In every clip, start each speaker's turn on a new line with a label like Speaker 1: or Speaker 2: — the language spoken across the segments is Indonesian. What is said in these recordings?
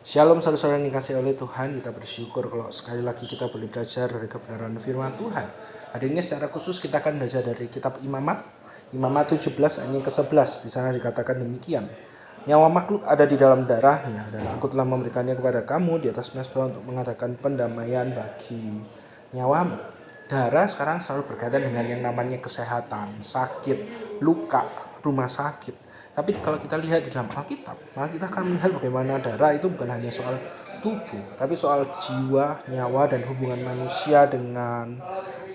Speaker 1: Shalom saudara-saudara yang dikasihi oleh Tuhan, kita bersyukur kalau sekali lagi kita boleh belajar dari kebenaran firman Tuhan. Hari ini secara khusus kita akan belajar dari kitab Imamat 17 ayat yang ke-11. Di sana dikatakan demikian. Nyawa makhluk ada di dalam darahnya, dan aku telah memberikannya kepada kamu di atas mezbah untuk mengadakan pendamaian bagi nyawamu. Darah sekarang selalu berkaitan dengan yang namanya kesehatan, sakit, luka, rumah sakit. Tapi kalau kita lihat di dalam Alkitab, maka kita akan melihat bagaimana darah itu bukan hanya soal tubuh, tapi soal jiwa, nyawa, dan hubungan manusia dengan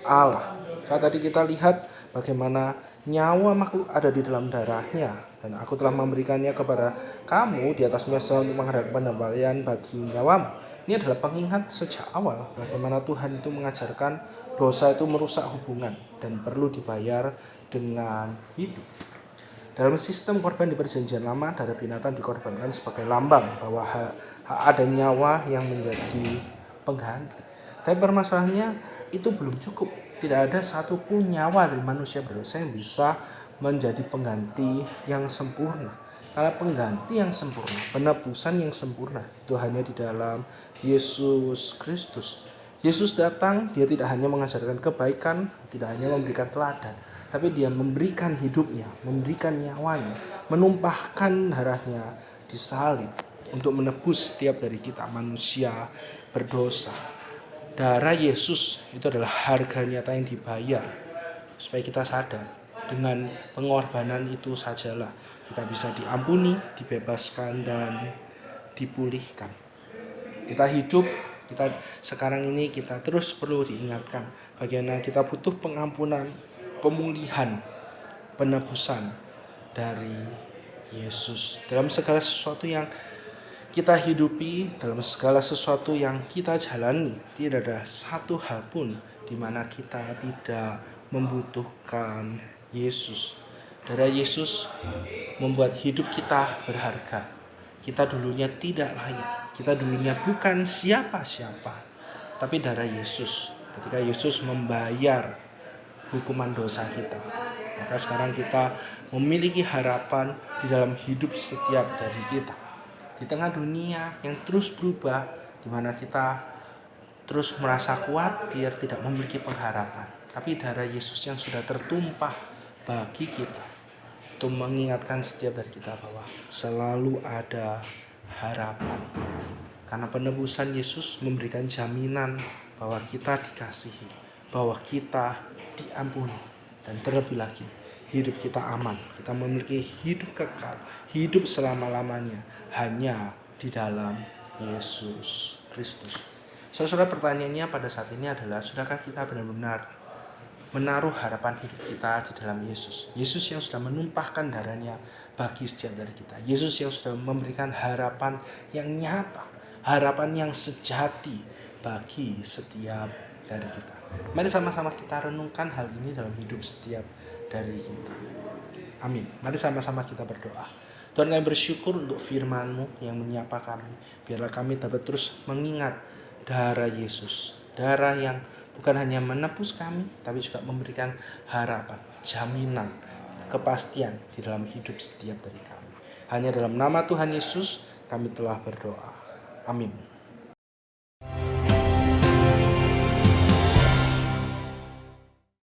Speaker 1: Allah. Saat tadi kita lihat bagaimana nyawa makhluk ada di dalam darahnya, dan aku telah memberikannya kepada kamu di atas mezbah untuk mengadakan pendamaian bagi nyawamu. Ini adalah pengingat sejak awal bagaimana Tuhan itu mengajarkan dosa itu merusak hubungan dan perlu dibayar dengan hidup. Dalam sistem korban di perjanjian lama, darah binatang dikorbankan sebagai lambang bahwa ada nyawa yang menjadi pengganti. Tapi permasalahannya itu belum cukup. Tidak ada satupun nyawa dari manusia berdosa yang bisa menjadi pengganti yang sempurna. Karena pengganti yang sempurna, penebusan yang sempurna, itu hanya di dalam Yesus Kristus. Yesus datang, dia tidak hanya mengajarkan kebaikan, tidak hanya memberikan teladan, tapi dia memberikan hidupnya, memberikan nyawanya, menumpahkan darahnya di salib untuk menebus setiap dari kita manusia berdosa. Darah Yesus itu adalah harga nyata yang dibayar supaya kita sadar dengan pengorbanan itu sajalah kita bisa diampuni, dibebaskan, dan dipulihkan. Kita hidup, sekarang ini kita terus perlu diingatkan bagaimana kita butuh pengampunan, pemulihan, penebusan dari Yesus dalam segala sesuatu yang kita hidupi, dalam segala sesuatu yang kita jalani. Tidak ada satu hal pun di mana kita tidak membutuhkan Yesus. Darah Yesus membuat hidup kita berharga. Kita dulunya tidak layak, kita dulunya bukan siapa-siapa, tapi darah Yesus. Ketika Yesus membayar hukuman dosa kita, maka sekarang kita memiliki harapan di dalam hidup setiap dari kita. Di tengah dunia yang terus berubah, di mana kita terus merasa khawatir, tidak memiliki pengharapan, tapi darah Yesus yang sudah tertumpah bagi kita itu mengingatkan setiap dari kita bahwa selalu ada harapan. Karena penebusan Yesus memberikan jaminan bahwa kita dikasihi, bahwa kita diampuni, dan terlebih lagi hidup kita aman. Kita memiliki hidup kekal, hidup selama-lamanya hanya di dalam Yesus Kristus. Saudara, pertanyaannya pada saat ini adalah, sudahkah kita benar-benar menaruh harapan hidup kita di dalam Yesus? Yesus yang sudah menumpahkan darahnya bagi setiap dari kita. Yesus yang sudah memberikan harapan yang nyata, harapan yang sejati bagi setiap dari kita. Mari sama-sama kita renungkan hal ini dalam hidup setiap dari kita. Amin. Mari sama-sama kita berdoa. Tuhan, kami bersyukur untuk firman-Mu yang menyapa kami. Biarlah kami dapat terus mengingat darah Yesus, darah yang bukan hanya menebus kami, tapi juga memberikan harapan, jaminan, kepastian di dalam hidup setiap dari kami. Hanya dalam nama Tuhan Yesus kami telah berdoa. Amin.